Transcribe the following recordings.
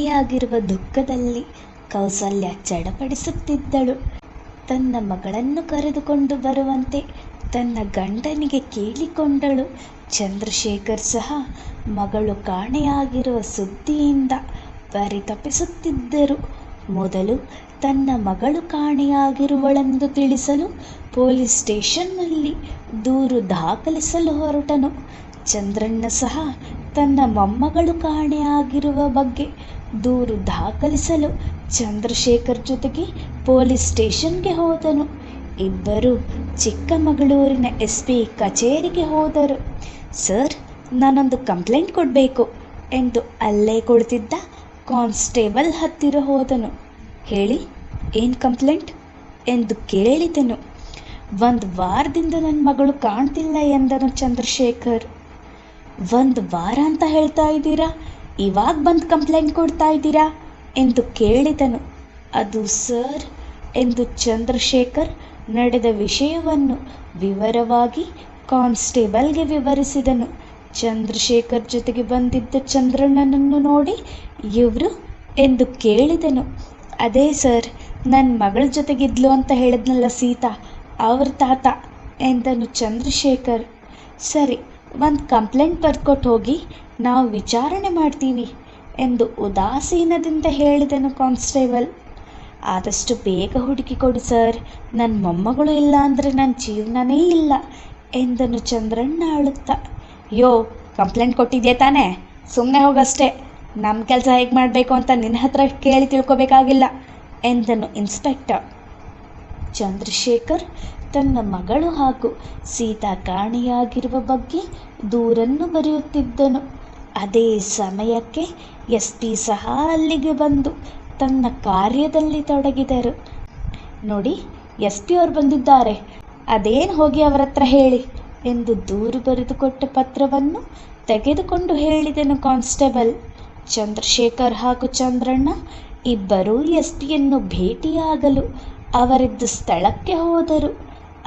ಕಾಣೆಯಾಗಿರುವ ದುಃಖದಲ್ಲಿ ಕೌಸಲ್ಯ ಚಡಪಡಿಸುತ್ತಿದ್ದಳು. ತನ್ನ ಮಗಳನ್ನು ಕರೆದುಕೊಂಡು ಬರುವಂತೆ ತನ್ನ ಗಂಡನಿಗೆ ಕೇಳಿಕೊಂಡಳು. ಚಂದ್ರಶೇಖರ್ ಸಹ ಮಗಳು ಕಾಣೆಯಾಗಿರುವ ಸುದ್ದಿಯಿಂದ ಪರಿತಪಿಸುತ್ತಿದ್ದರು. ಮೊದಲು ತನ್ನ ಮಗಳು ಕಾಣೆಯಾಗಿರುವಳೆಂದು ತಿಳಿಸಲು ಪೊಲೀಸ್ ಸ್ಟೇಷನ್ನಲ್ಲಿ ದೂರು ದಾಖಲಿಸಲು ಹೊರಟನು. ಚಂದ್ರಣ್ಣ ಸಹ ತನ್ನ ಮೊಮ್ಮಗಳು ಕಾಣೆಯಾಗಿರುವ ಬಗ್ಗೆ ದೂರು ದಾಖಲಿಸಲು ಚಂದ್ರಶೇಖರ್ ಜೊತೆಗೆ ಪೊಲೀಸ್ ಸ್ಟೇಷನ್ಗೆ ಹೋದನು. ಇಬ್ಬರು ಚಿಕ್ಕಮಗಳೂರಿನ SP ಕಚೇರಿಗೆ ಹೋದರು. ಸರ್, ನಾನೊಂದು ಕಂಪ್ಲೇಂಟ್ ಕೊಡಬೇಕು ಎಂದು ಅಲ್ಲೇ ಕುಳಿತಿದ್ದ ಕಾನ್ಸ್ಟೇಬಲ್ ಹತ್ತಿರ ಹೋದನು. ಹೇಳಿ, ಏನು ಕಂಪ್ಲೇಂಟ್ ಎಂದು ಕೇಳಿದನು. 1 ವಾರದಿಂದ ನನ್ನ ಮಗಳು ಕಾಣ್ತಿಲ್ಲ ಎಂದನು ಚಂದ್ರಶೇಖರ್. 1 ವಾರ ಅಂತ ಹೇಳ್ತಾ ಇದ್ದೀರಾ? ಇವಾಗ ಬಂದು ಕಂಪ್ಲೇಂಟ್ ಕೊಡ್ತಾ ಇದ್ದೀರಾ ಎಂದು ಕೇಳಿದನು. ಅದು ಸರ್ ಎಂದು ಚಂದ್ರಶೇಖರ್ ನಡೆದ ವಿಷಯವನ್ನು ವಿವರವಾಗಿ ಕಾನ್ಸ್ಟೇಬಲ್ಗೆ ವಿವರಿಸಿದನು. ಚಂದ್ರಶೇಖರ್ ಜೊತೆಗೆ ಬಂದಿದ್ದ ಚಂದ್ರಣ್ಣನನ್ನು ನೋಡಿ ಇವರು ಎಂದು ಕೇಳಿದನು. ಅದೇ ಸರ್, ನನ್ನ ಮಗಳ ಜೊತೆಗಿದ್ಲು ಅಂತ ಹೇಳಿದ್ನಲ್ಲ ಸೀತಾ, ಅವ್ರ ತಾತ ಎಂದನು ಚಂದ್ರಶೇಖರ್. ಸರಿ, ಒಂದು ಕಂಪ್ಲೇಂಟ್ ಬರ್ಕೊಟ್ಟು ಹೋಗಿ, ನಾವು ವಿಚಾರಣೆ ಮಾಡ್ತೀವಿ ಎಂದು ಉದಾಸೀನದಿಂದ ಹೇಳಿದನು ಕಾನ್ಸ್ಟೇಬಲ್. ಆದಷ್ಟು ಬೇಗ ಹುಡುಕಿ ಕೊಡಿ ಸರ್, ನನ್ನ ಮೊಮ್ಮಗಳು ಇಲ್ಲ ಅಂದರೆ ನನ್ನ ಜೀವನನೇ ಇಲ್ಲ ಎಂದನು ಚಂದ್ರಣ್ಣ ಅಳುತ್ತಾ. ಯೋ, ಕಂಪ್ಲೇಂಟ್ ಕೊಟ್ಟಿದ್ಯಾ ತಾನೇ? ಸುಮ್ಮನೆ ಹೋಗಷ್ಟೇ. ನಮ್ಮ ಕೆಲಸ ಹೇಗೆ ಮಾಡಬೇಕು ಅಂತ ನಿನ್ನ ಹತ್ರ ಕೇಳಿ ತಿಳ್ಕೊಬೇಕಾಗಿಲ್ಲ ಎಂದನು ಇನ್ಸ್ಪೆಕ್ಟರ್. ಚಂದ್ರಶೇಖರ್ ತನ್ನ ಮಗಳು ಹಾಗೂ ಸೀತಾ ಕಾಣೆಯಾಗಿರುವ ಬಗ್ಗೆ ದೂರನ್ನು ಬರೆಯುತ್ತಿದ್ದನು. ಅದೇ ಸಮಯಕ್ಕೆ SP ಸಹ ಅಲ್ಲಿಗೆ ಬಂದು ತನ್ನ ಕಾರ್ಯದಲ್ಲಿ ತೊಡಗಿದರು. ನೋಡಿ, SP ಅವರು ಬಂದಿದ್ದಾರೆ, ಅದೇನು ಹೋಗಿ ಅವರ ಹತ್ರ ಹೇಳಿ ಎಂದು ದೂರು ಬರೆದುಕೊಟ್ಟ ಪತ್ರವನ್ನು ತೆಗೆದುಕೊಂಡು ಹೇಳಿದನು ಕಾನ್ಸ್ಟೇಬಲ್. ಚಂದ್ರಶೇಖರ್ ಹಾಗೂ ಚಂದ್ರಣ್ಣ ಇಬ್ಬರೂ SP ಭೇಟಿಯಾಗಲು ಅವರಿದ್ದ ಸ್ಥಳಕ್ಕೆ ಹೋದರು.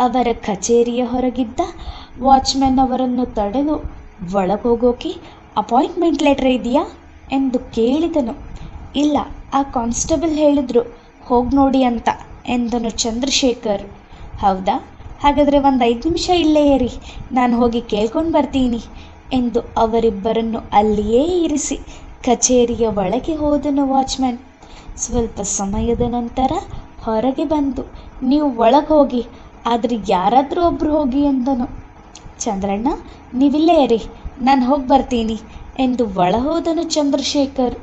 ಅವರ ಕಚೇರಿಯ ಹೊರಗಿದ್ದ ವಾಚ್ಮ್ಯಾನ್ ಅವರನ್ನು ತಡೆದು ಒಳಗೋಗೋಕೆ ಅಪಾಯಿಂಟ್ಮೆಂಟ್ ಲೆಟರ್ ಇದೆಯಾ ಎಂದು ಕೇಳಿದನು. ಇಲ್ಲ, ಆ ಕಾನ್ಸ್ಟೇಬಲ್ ಹೇಳಿದ್ರು ಹೋಗಿ ನೋಡಿ ಅಂತ ಎಂದನು ಚಂದ್ರಶೇಖರ್. ಹೌದಾ? ಹಾಗಾದರೆ ಒಂದು 5 ನಿಮಿಷ ಇಲ್ಲೇ ಇರಿ, ನಾನು ಹೋಗಿ ಕೇಳ್ಕೊಂಡು ಬರ್ತೀನಿ ಎಂದು ಅವರಿಬ್ಬರನ್ನು ಅಲ್ಲಿಯೇ ಇರಿಸಿ ಕಚೇರಿಯ ಒಳಗೆ ಹೋದನು ವಾಚ್ಮ್ಯಾನ್. ಸ್ವಲ್ಪ ಸಮಯದ ನಂತರ ಹೊರಗೆ ಬಂದು, ನೀವು ಒಳಗೆ ಹೋಗಿ, ಆದರೆ ಯಾರಾದರೂ ಒಬ್ಬರು ಹೋಗಿ ಎಂದನು. ಚಂದ್ರಣ್ಣ, ನೀವಿಲ್ಲೇ ಇರಿ, ನಾನು ಹೋಗಿ ಬರ್ತೀನಿ ಎಂದು ಒಳ ಹೋದನು ಚಂದ್ರಶೇಖರ್.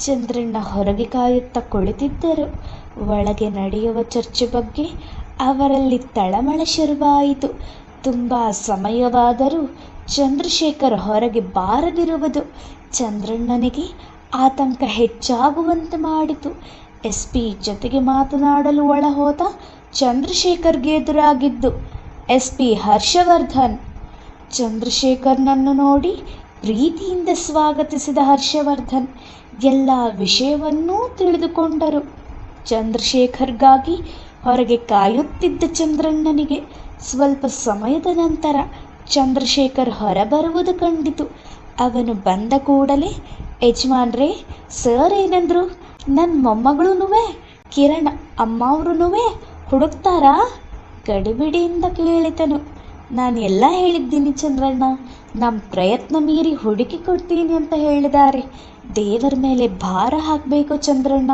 ಚಂದ್ರಣ್ಣ ಹೊರಗೆ ಕಾಯುತ್ತಾ ಕುಳಿತಿದ್ದರು. ಒಳಗೆ ನಡೆಯುವ ಚರ್ಚೆ ಬಗ್ಗೆ ಅವರಲ್ಲಿ ತಳಮಳ ಶುರುವಾಯಿತು. ತುಂಬ ಸಮಯವಾದರೂ ಚಂದ್ರಶೇಖರ್ ಹೊರಗೆ ಬಾರದಿರುವುದು ಚಂದ್ರಣ್ಣನಿಗೆ ಆತಂಕ ಹೆಚ್ಚಾಗುವಂತೆ ಮಾಡಿತು. SP ಜೊತೆಗೆ ಮಾತನಾಡಲು ಒಳ ಹೋದ ಚಂದ್ರಶೇಖರ್ಗೆ ಎದುರಾಗಿದ್ದು SP ಹರ್ಷವರ್ಧನ್. ಚಂದ್ರಶೇಖರ್ನನ್ನು ನೋಡಿ ಪ್ರೀತಿಯಿಂದ ಸ್ವಾಗತಿಸಿದ ಹರ್ಷವರ್ಧನ್ ಎಲ್ಲ ವಿಷಯವನ್ನೂ ತಿಳಿದುಕೊಂಡರು. ಚಂದ್ರಶೇಖರ್ಗಾಗಿ ಹೊರಗೆ ಕಾಯುತ್ತಿದ್ದ ಚಂದ್ರಣ್ಣನಿಗೆ ಸ್ವಲ್ಪ ಸಮಯದ ನಂತರ ಚಂದ್ರಶೇಖರ್ ಹೊರಬರುವುದು ಕಂಡಿತು. ಅವನು ಬಂದ ಕೂಡಲೇ, ಯಜಮಾನ್ರೇ, ಸರ್ ಏನಂದ್ರು? ನನ್ನ ಮೊಮ್ಮಗಳೂ ಕಿರಣ್ ಅಮ್ಮ ಅವ್ರೂ ಹುಡುಕ್ತಾರಾ? ಗಡಿಬಿಡಿಯಿಂದ ಕೇಳಿದನು. ನಾನು ಎಲ್ಲ ಹೇಳಿದ್ದೀನಿ ಚಂದ್ರಣ್ಣ, ನಮ್ಮ ಪ್ರಯತ್ನ ಮೀರಿ ಹುಡುಕಿ ಕೊಡ್ತೀನಿ ಅಂತ ಹೇಳಿದ್ದಾರೆ. ದೇವರ ಮೇಲೆ ಭಾರ ಹಾಕಬೇಕು ಚಂದ್ರಣ್ಣ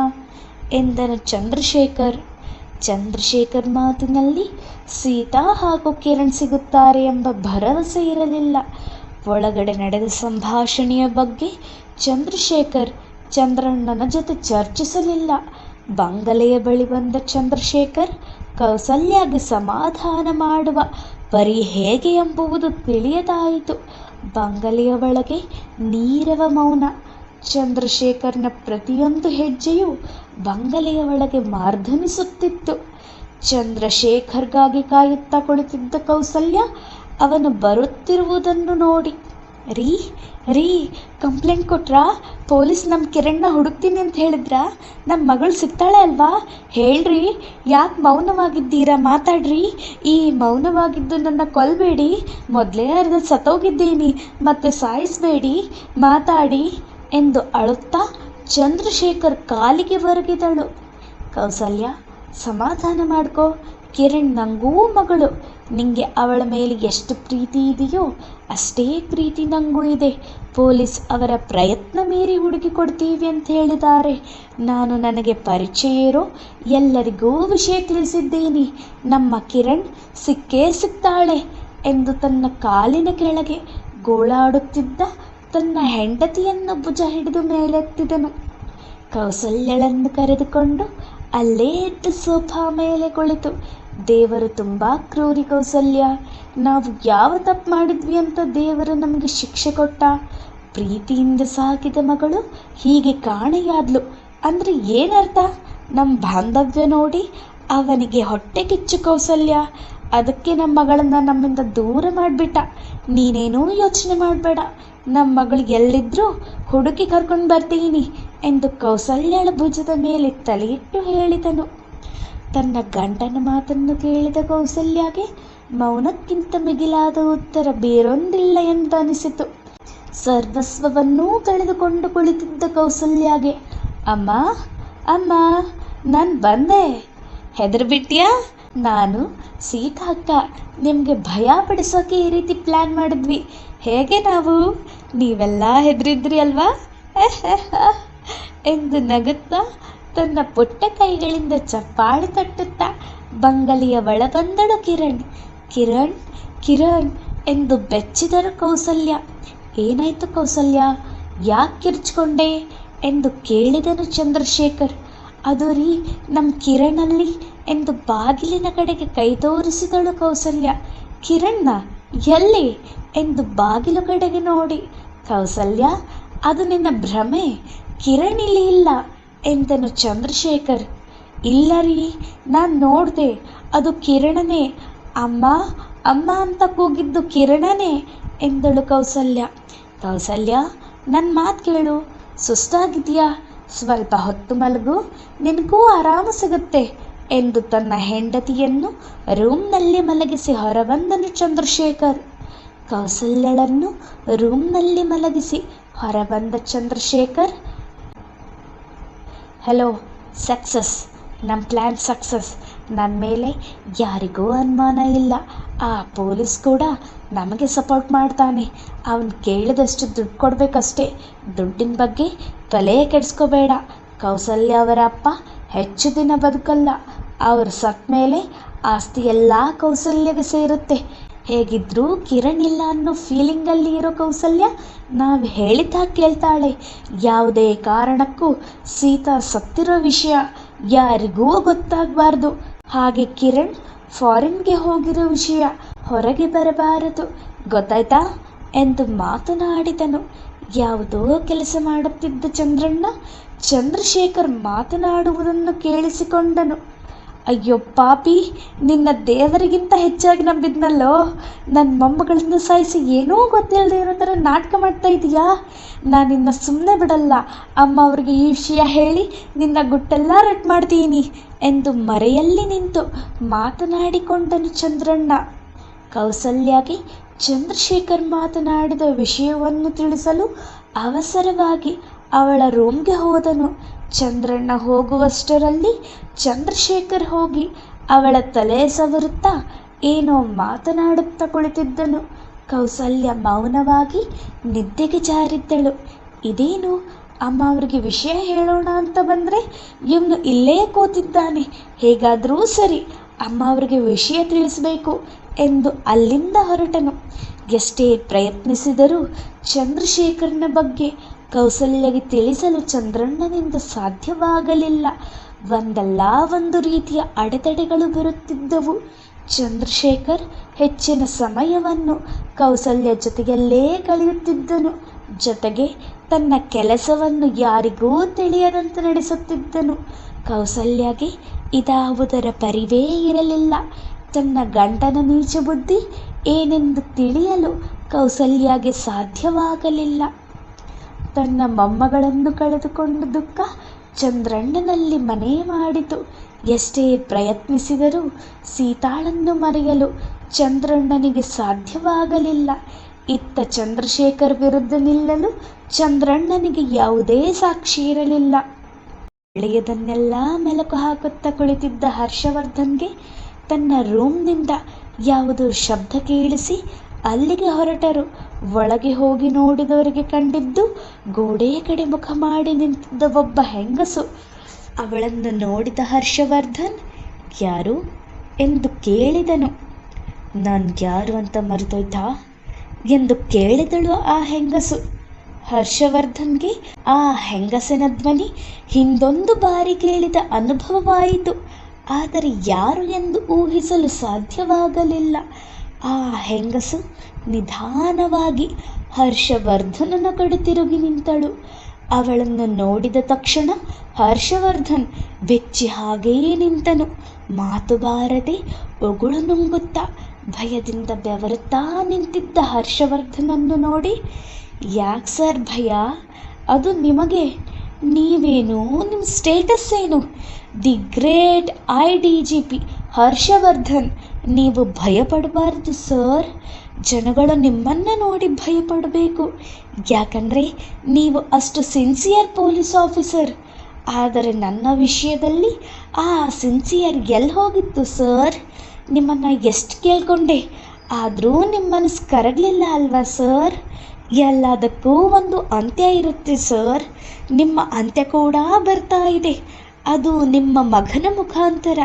ಎಂದನು ಚಂದ್ರಶೇಖರ್. ಚಂದ್ರಶೇಖರ್ ಮಾತಿನಲ್ಲಿ ಸೀತಾ ಹಾಗೂ ಕಿರಣ್ ಸಿಗುತ್ತಾರೆ ಎಂಬ ಭರವಸೆ ಇರಲಿಲ್ಲ. ಒಳಗಡೆ ನಡೆದ ಸಂಭಾಷಣೆಯ ಬಗ್ಗೆ ಚಂದ್ರಶೇಖರ್ ಚಂದ್ರಣ್ಣನ ಜೊತೆ ಚರ್ಚಿಸಲಿಲ್ಲ. ಬಂಗಲೆಯ ಬಳಿ ಬಂದ ಚಂದ್ರಶೇಖರ್ ಕೌಸಲ್ಯಾಗೆ ಸಮಾಧಾನ ಮಾಡುವ ಪರಿ ಹೇಗೆ ಎಂಬುವುದು ತಿಳಿಯದಾಯಿತು. ಬಂಗಲೆಯ ಒಳಗೆ ನೀರವ ಮೌನ. ಚಂದ್ರಶೇಖರ್ನ ಪ್ರತಿಯೊಂದು ಹೆಜ್ಜೆಯೂ ಬಂಗಲೆಯ ಒಳಗೆ ಮಾರ್ಧನಿಸುತ್ತಿತ್ತು. ಚಂದ್ರಶೇಖರ್ಗಾಗಿ ಕಾಯುತ್ತಾ ಕುಳಿತಿದ್ದ ಕೌಸಲ್ಯ ಅವನು ಬರುತ್ತಿರುವುದನ್ನು ನೋಡಿ, ರೀ ಕಂಪ್ಲೇಂಟ್ ಕೊಟ್ರಾ? ಪೊಲೀಸ್ ನಮ್ಮ ಕಿರಣ್ನ ಹುಡುಕ್ತೀನಿ ಅಂತ ಹೇಳಿದ್ರಾ? ನಮ್ಮ ಮಗಳು ಸಿಗ್ತಾಳೆ ಅಲ್ವಾ? ಹೇಳ್ರಿ, ಯಾಕೆ ಮೌನವಾಗಿದ್ದೀರಾ? ಮಾತಾಡ್ರಿ. ಈ ಮೌನವಾಗಿದ್ದು ನನ್ನ ಕೊಲ್ಬೇಡಿ. ಮೊದಲೇ ಅರ್ಧ ಸತ್ತೋಗಿದ್ದೀನಿ, ಮತ್ತೆ ಸಾಯಿಸಬೇಡಿ, ಮಾತಾಡಿ ಎಂದು ಅಳುತ್ತಾ ಚಂದ್ರಶೇಖರ್ ಕಾಲಿಗೆ ಒರಗಿದಳು. ಕೌಸಲ್ಯ, ಸಮಾಧಾನ ಮಾಡ್ಕೋ. ಕಿರಣ್ ನಂಗೂ ಮಗಳು. ನಿಂಗೆ ಅವಳ ಮೇಲೆ ಎಷ್ಟು ಪ್ರೀತಿ ಇದೆಯೋ ಅಷ್ಟೇ ಪ್ರೀತಿ ನಂಗೂ ಇದೆ. ಪೊಲೀಸ್ ಅವರ ಪ್ರಯತ್ನ ಮೀರಿ ಹುಡುಕಿ ಕೊಡ್ತೀವಿ ಅಂತ ಹೇಳಿದ್ದಾರೆ. ನಾನು ನನಗೆ ಪರಿಚಯ ಇರೋ ಎಲ್ಲರಿಗೂ ವಿಷಯ ತಿಳಿಸಿದ್ದೀನಿ. ನಮ್ಮ ಕಿರಣ್ ಸಿಕ್ಕೇ ಸಿಗ್ತಾಳೆ ಎಂದು ತನ್ನ ಕಾಲಿನ ಕೆಳಗೆ ಗೋಳಾಡುತ್ತಿದ್ದ ತನ್ನ ಹೆಂಡತಿಯನ್ನು ಭುಜ ಹಿಡಿದು ಮೇಲೆತ್ತಿದನು. ಕೌಸಲ್ಯಳನ್ನು ಕರೆದುಕೊಂಡು ಅಲ್ಲೇ ಎದ್ದು ಸೋಫಾ ಮೇಲೆ ಕುಳಿತು, ದೇವರು ತುಂಬ ಕ್ರೂರಿ ಕೌಸಲ್ಯ. ನಾವು ಯಾವ ತಪ್ಪು ಮಾಡಿದ್ವಿ ಅಂತ ದೇವರು ನಮಗೆ ಶಿಕ್ಷೆ ಕೊಟ್ಟ. ಪ್ರೀತಿಯಿಂದ ಸಾಕಿದ ಮಗಳು ಹೀಗೆ ಕಾಣೆಯಾದ್ಲು ಅಂದರೆ ಏನರ್ಥ? ನಮ್ಮ ಬಾಂಧವ್ಯ ನೋಡಿ ಅವನಿಗೆ ಹೊಟ್ಟೆ ಕಿಚ್ಚು ಕೌಸಲ್ಯ. ಅದಕ್ಕೆ ನಮ್ಮ ಮಗಳನ್ನ ನಮ್ಮಿಂದ ದೂರ ಮಾಡಿಬಿಟ್ಟ. ನೀನೇನೂ ಯೋಚನೆ ಮಾಡಬೇಡ. ನಮ್ಮ ಮಗಳು ಎಲ್ಲಿದ್ರೂ ಹುಡುಕಿ ಕರ್ಕೊಂಡು ಬರ್ತೀನಿ ಎಂದು ಕೌಸಲ್ಯಳ ಭುಜದ ಮೇಲೆ ತಲೆಯಿಟ್ಟು ಹೇಳಿದನು. ತನ್ನ ಗಂಡನ ಮಾತನ್ನು ಕೇಳಿದ ಕೌಸಲ್ಯಗೆ ಮೌನಕ್ಕಿಂತ ಮಿಗಿಲಾದ ಉತ್ತರ ಬೇರೊಂದಿಲ್ಲ ಎಂದನಿಸಿತು. ಸರ್ವಸ್ವವನ್ನೂ ಕಳೆದುಕೊಂಡು ಕುಳಿತಿದ್ದ ಕೌಸಲ್ಯಗೆ, ಅಮ್ಮ ಅಮ್ಮ ನಾನು ಬಂದೆ. ಹೆದರ್ಬಿಟ್ಯಾ? ನಾನು ಸೀತಾ ಅಕ್ಕ ನಿಮಗೆ ಭಯ ಪಡಿಸೋಕೆ ಈ ರೀತಿ ಪ್ಲ್ಯಾನ್ ಮಾಡಿದ್ವಿ. ಹೇಗೆ ನಾವು? ನೀವೆಲ್ಲ ಹೆದರಿದ್ರಿ ಅಲ್ವಾ ಎಂದು ನಗುತ್ತಾ ತನ್ನ ಪುಟ್ಟ ಕೈಗಳಿಂದ ಚಪ್ಪಾಳೆ ತಟ್ಟುತ್ತಾ ಬಂಗಲೆಯ ಒಳಬಂದಳು ಕಿರಣ್. ಕಿರಣ್ ಕಿರಣ್ ಎಂದು ಬೆಚ್ಚಿದರು ಕೌಸಲ್ಯ. ಏನಾಯ್ತು ಕೌಸಲ್ಯ? ಯಾಕೆ ಕಿರ್ಚ್ಕೊಂಡೆ ಎಂದು ಕೇಳಿದನು ಚಂದ್ರಶೇಖರ್. ಅದು ರೀ ನಮ್ಮ ಕಿರಣಲ್ಲಿ ಎಂದು ಬಾಗಿಲಿನ ಕಡೆಗೆ ಕೈ ತೋರಿಸಿದಳು ಕೌಸಲ್ಯ. ಕಿರಣ್ಣ ಎಲ್ಲಿ ಎಂದು ಬಾಗಿಲು ಕಡೆಗೆ ನೋಡಿ, ಕೌಸಲ್ಯ ಅದು ನಿನ್ನ ಭ್ರಮೆ, ಕಿರಣ್ ಇಲ್ಲಿ ಇಲ್ಲ ಎಂದನು ಚಂದ್ರಶೇಖರ್. ಇಲ್ಲ ರೀ, ನಾನು ನೋಡಿದೆ, ಅದು ಕಿರಣನೇ. ಅಮ್ಮ ಅಮ್ಮ ಅಂತ ಕೂಗಿದ್ದು ಕಿರಣನೇ ಎಂದಳು ಕೌಸಲ್ಯ. ಕೌಸಲ್ಯ ನನ್ನ ಮಾತು ಕೇಳು, ಸುಸ್ತಾಗಿದೆಯಾ? ಸ್ವಲ್ಪ ಹೊತ್ತು ಮಲಗು, ನಿನಗೂ ಆರಾಮ ಸಿಗುತ್ತೆ ಎಂದು ತನ್ನ ಹೆಂಡತಿಯನ್ನು ರೂಮ್ನಲ್ಲಿ ಮಲಗಿಸಿ ಹೊರಬಂದನು ಚಂದ್ರಶೇಖರ್. ಕೌಸಲ್ಯಳನ್ನು ರೂಮ್ನಲ್ಲಿ ಮಲಗಿಸಿ ಹೊರಬಂದ ಚಂದ್ರಶೇಖರ್, ಹಲೋ, ಸಕ್ಸಸ್, ನಮ್ಮ ಪ್ಲ್ಯಾನ್ ಸಕ್ಸಸ್. ನನ್ನ ಮೇಲೆ ಯಾರಿಗೂ ಅನುಮಾನ ಇಲ್ಲ. ಆ ಪೊಲೀಸ್ ಕೂಡ ನಮಗೆ ಸಪೋರ್ಟ್ ಮಾಡ್ತಾನೆ. ಅವನು ಕೇಳಿದಷ್ಟು ದುಡ್ಡು ಕೊಡಬೇಕಷ್ಟೇ. ದುಡ್ಡಿನ ಬಗ್ಗೆ ತಲೆ ಕೆಡಿಸ್ಕೋಬೇಡ. ಕೌಸಲ್ಯ ಅವರ ಅಪ್ಪ ಹೆಚ್ಚು ದಿನ ಬದುಕಲ್ಲ. ಅವರು ಸತ್ತ ಮೇಲೆ ಆಸ್ತಿ ಎಲ್ಲ ಕೌಸಲ್ಯಗೆ ಸೇರುತ್ತೆ. ಹೇಗಿದ್ರೂ ಕಿರಣ್ ಇಲ್ಲ ಅನ್ನೋ ಫೀಲಿಂಗಲ್ಲಿ ಇರೋ ಕೌಸಲ್ಯ ನಾವು ಹೇಳಿದ್ದ ಕೇಳ್ತಾಳೆ. ಯಾವುದೇ ಕಾರಣಕ್ಕೂ ಸೀತಾ ಸತ್ತಿರೋ ವಿಷಯ ಯಾರಿಗೂ ಗೊತ್ತಾಗಬಾರ್ದು. ಹಾಗೆ ಕಿರಣ್ ಫಾರಿನ್ಗೆ ಹೋಗಿರೋ ವಿಷಯ ಹೊರಗೆ ಬರಬಾರದು, ಗೊತ್ತಾಯ್ತಾ ಎಂದು ಮಾತನಾಡಿದನು. ಯಾವುದೋ ಕೆಲಸ ಮಾಡುತ್ತಿದ್ದ ಚಂದ್ರಶೇಖರ್ ಮಾತನಾಡುವುದನ್ನು ಕೇಳಿಸಿಕೊಂಡನು. ಅಯ್ಯೋ ಪಾಪಿ, ನಿನ್ನ ದೇವರಿಗಿಂತ ಹೆಚ್ಚಾಗಿ ನಂಬಿದ್ನಲ್ಲೋ. ನನ್ನ ಮೊಮ್ಮಗಳನ್ನು ಸಾಯಿಸಿ ಏನೂ ಗೊತ್ತಿಲ್ಲದೆ ಇರೋ ಥರ ನಾಟಕ ಮಾಡ್ತಾ ಇದೀಯಾ? ನಾನಿನ್ನ ಸುಮ್ಮನೆ ಬಿಡಲ್ಲ. ಅಮ್ಮ ಅವ್ರಿಗೆ ಈ ವಿಷಯ ಹೇಳಿ ನಿನ್ನ ಗುಟ್ಟೆಲ್ಲ ರಟ್ ಮಾಡ್ತೀನಿ ಎಂದು ಮರೆಯಲ್ಲಿ ನಿಂತು ಮಾತನಾಡಿಕೊಂಡನು ಚಂದ್ರಣ್ಣ. ಕೌಸಲ್ಯಗೆ ಚಂದ್ರಶೇಖರ್ ಮಾತನಾಡಿದ ವಿಷಯವನ್ನು ತಿಳಿಸಲು ಅವಸರವಾಗಿ ಅವಳ ರೂಮ್ಗೆ ಹೋದನು. ಚಂದ್ರಣ್ಣ ಹೋಗುವಷ್ಟರಲ್ಲಿ ಚಂದ್ರಶೇಖರ್ ಹೋಗಿ ಅವಳ ತಲೆ ಸವರುತ್ತಾ ಏನೋ ಮಾತನಾಡುತ್ತಾ ಕುಳಿತಿದ್ದನು. ಕೌಸಲ್ಯ ಮೌನವಾಗಿ ನಿದ್ದೆಗೆ ಜಾರಿದ್ದಳು. ಇದೇನು, ಅಮ್ಮ ಅವರಿಗೆ ವಿಷಯ ಹೇಳೋಣ ಅಂತ ಬಂದರೆ ಇವನು ಇಲ್ಲೇ ಕೂತಿದ್ದಾನೆ. ಹೇಗಾದರೂ ಸರಿ, ಅಮ್ಮ ಅವರಿಗೆ ವಿಷಯ ತಿಳಿಸಬೇಕು ಎಂದು ಅಲ್ಲಿಂದ ಹೊರಟನು. ಎಷ್ಟೇ ಪ್ರಯತ್ನಿಸಿದರೂ ಚಂದ್ರಶೇಖರ್ನ ಬಗ್ಗೆ ಕೌಸಲ್ಯಗೆ ತಿಳಿಸಲು ಚಂದ್ರಣ್ಣನಿಂದ ಸಾಧ್ಯವಾಗಲಿಲ್ಲ. ಒಂದಲ್ಲ ಒಂದು ರೀತಿಯ ಅಡೆತಡೆಗಳು ಬರುತ್ತಿದ್ದವು. ಚಂದ್ರಶೇಖರ್ ಹೆಚ್ಚಿನ ಸಮಯವನ್ನು ಕೌಸಲ್ಯ ಜೊತೆಯಲ್ಲೇ ಕಳೆಯುತ್ತಿದ್ದನು. ಜೊತೆಗೆ ತನ್ನ ಕೆಲಸವನ್ನು ಯಾರಿಗೂ ತಿಳಿಯದಂತೆ ನಡೆಸುತ್ತಿದ್ದನು. ಕೌಸಲ್ಯಗೆ ಇದಾವುದರ ಪರಿವೇ ಇರಲಿಲ್ಲ. ತನ್ನ ಗಂಡನ ನೀಚ ಬುದ್ಧಿ ಏನೆಂದು ತಿಳಿಯಲು ಕೌಸಲ್ಯಗೆ ಸಾಧ್ಯವಾಗಲಿಲ್ಲ. ತನ್ನ ಮೊಮ್ಮಗಳನ್ನು ಕಳೆದುಕೊಂಡ ದುಃಖ ಚಂದ್ರಣ್ಣನಲ್ಲಿ ಮನೆ ಮಾಡಿತು. ಎಷ್ಟೇ ಪ್ರಯತ್ನಿಸಿದರೂ ಸೀತಾಳನ್ನು ಮರೆಯಲು ಚಂದ್ರಣ್ಣನಿಗೆ ಸಾಧ್ಯವಾಗಲಿಲ್ಲ. ಇತ್ತ ಚಂದ್ರಶೇಖರ್ ವಿರುದ್ಧ ನಿಲ್ಲಲು ಚಂದ್ರಣ್ಣನಿಗೆ ಯಾವುದೇ ಸಾಕ್ಷಿ ಇರಲಿಲ್ಲ. ಬೆಳೆಯದನ್ನೆಲ್ಲ ಮೆಲುಕು ಹಾಕುತ್ತಾ ಕುಳಿತಿದ್ದ ಹರ್ಷವರ್ಧನ್ಗೆ ತನ್ನ ರೂಮ್ನಿಂದ ಯಾವುದೋ ಶಬ್ದ ಕೇಳಿಸಿ ಅಲ್ಲಿಗೆ ಹೊರಟರು. ಒಳಗೆ ಹೋಗಿ ನೋಡಿದವರಿಗೆ ಕಂಡಿದ್ದು ಗೋಡೆಯ ಕಡೆ ಮುಖ ಮಾಡಿ ನಿಂತಿದ್ದ ಒಬ್ಬ ಹೆಂಗಸು. ಅವಳನ್ನು ನೋಡಿದ ಹರ್ಷವರ್ಧನ್ ಯಾರು ಎಂದು ಕೇಳಿದನು. ಯಾರು ಅಂತ ಮರೆತೋಯ್ತಾ ಎಂದು ಕೇಳಿದಳು ಆ ಹೆಂಗಸು. ಹರ್ಷವರ್ಧನ್ಗೆ ಆ ಹೆಂಗಸಿನ ಧ್ವನಿ ಹಿಂದೊಂದು ಬಾರಿ ಕೇಳಿದ ಅನುಭವವಾಯಿತು. ಆದರೆ ಯಾರು ಎಂದು ಊಹಿಸಲು ಸಾಧ್ಯವಾಗಲಿಲ್ಲ. ಆ ಹೆಂಗಸು ನಿಧಾನವಾಗಿ ಹರ್ಷವರ್ಧನನ ಕಡೆ ತಿರುಗಿ ನಿಂತಳು. ಅವಳನ್ನು ನೋಡಿದ ತಕ್ಷಣ ಹರ್ಷವರ್ಧನ್ ಬೆಚ್ಚಿ ಹಾಗೆಯೇ ನಿಂತನು. ಮಾತು ಬಾರದೆ ಉಗುಳು ನುಂಗುತ್ತಾ ಭಯದಿಂದ ಬೆವರುತ್ತಾ ನಿಂತಿದ್ದ ಹರ್ಷವರ್ಧನನ್ನು ನೋಡಿ, ಯಾಕೆ ಸರ್ ಭಯ? ಅದು ನಿಮಗೆ? ನೀವೇನು? ನಿಮ್ಮ ಸ್ಟೇಟಸ್ ಏನು? The great IDGP Harshavardhan. ನೀವು ಭಯಪಡಬಾರ್ದು ಸರ್. ಜನಗಳು ನಿಮ್ಮನ್ನು ನೋಡಿ ಭಯಪಡಬೇಕು. ಯಾಕಂದರೆ ನೀವು ಅಷ್ಟು ಸಿನ್ಸಿಯರ್ ಪೊಲೀಸ್ ಆಫೀಸರ್. ಆದರೆ ನನ್ನ ವಿಷಯದಲ್ಲಿ ಆ ಸಿನ್ಸಿಯರ್ ಎಲ್ಲಿ ಹೋಗಿತ್ತು ಸರ್? ನಿಮ್ಮನ್ನು ಎಷ್ಟು ಕೇಳ್ಕೊಂಡೆ, ಆದರೂ ನಿಮ್ಮ ಮನಸ್ಸು ಕರಗಲಿಲ್ಲ ಅಲ್ವಾ ಸರ್? ಎಲ್ಲದಕ್ಕೂ ಒಂದು ಅಂತ್ಯ ಇರುತ್ತೆ ಸರ್. ನಿಮ್ಮ ಅಂತ್ಯ ಕೂಡ ಬರ್ತಾ ಇದೆ. ಅದು ನಿಮ್ಮ ಮಗನ ಮುಖಾಂತರ.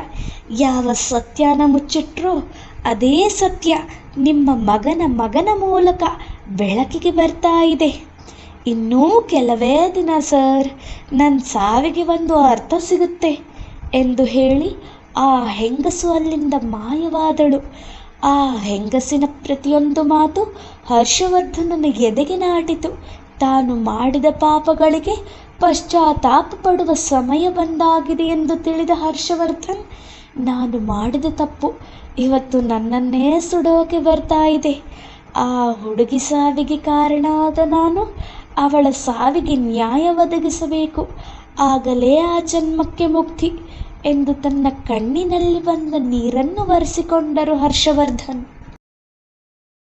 ಯಾವ ಸತ್ಯನ ಮುಚ್ಚಿಟ್ರೋ ಅದೇ ಸತ್ಯ ನಿಮ್ಮ ಮಗನ ಮೂಲಕ ಬೆಳಕಿಗೆ ಬರ್ತಾ ಇದೆ. ಇನ್ನೂ ಕೆಲವೇ ದಿನ ಸರ್, ನನ್ನ ಸಾವಿಗೆ ಒಂದು ಅರ್ಥ ಸಿಗುತ್ತೆ ಎಂದು ಹೇಳಿ ಆ ಹೆಂಗಸು ಅಲ್ಲಿಂದ ಮಾಯವಾದಳು. ಆ ಹೆಂಗಸಿನ ಪ್ರತಿಯೊಂದು ಮಾತು ಹರ್ಷವರ್ಧನನ ಎದೆಗೆ ನಾಟಿತು. ತಾನು ಮಾಡಿದ ಪಾಪಗಳಿಗೆ ಪಶ್ಚಾತ್ತಾಪ ಪಡುವ ಸಮಯ ಬಂದಾಗಿದೆ ಎಂದು ತಿಳಿದ ಹರ್ಷವರ್ಧನ್, ನಾನು ಮಾಡಿದ ತಪ್ಪು ಇವತ್ತು ನನ್ನನ್ನೇ ಸುಡೋಕೆ ಬರ್ತಾ ಇದೆ. ಆ ಹುಡುಗಿ ಸಾವಿಗೆ ಕಾರಣ ಆದ ನಾನು ಅವಳ ಸಾವಿಗೆ ನ್ಯಾಯ ಒದಗಿಸಬೇಕು. ಆಗಲೇ ಆ ಜನ್ಮಕ್ಕೆ ಮುಕ್ತಿ ಎಂದು ತನ್ನ ಕಣ್ಣಿನಲ್ಲಿ ಬಂದ ನೀರನ್ನು ಒರೆಸಿಕೊಂಡರು ಹರ್ಷವರ್ಧನ್.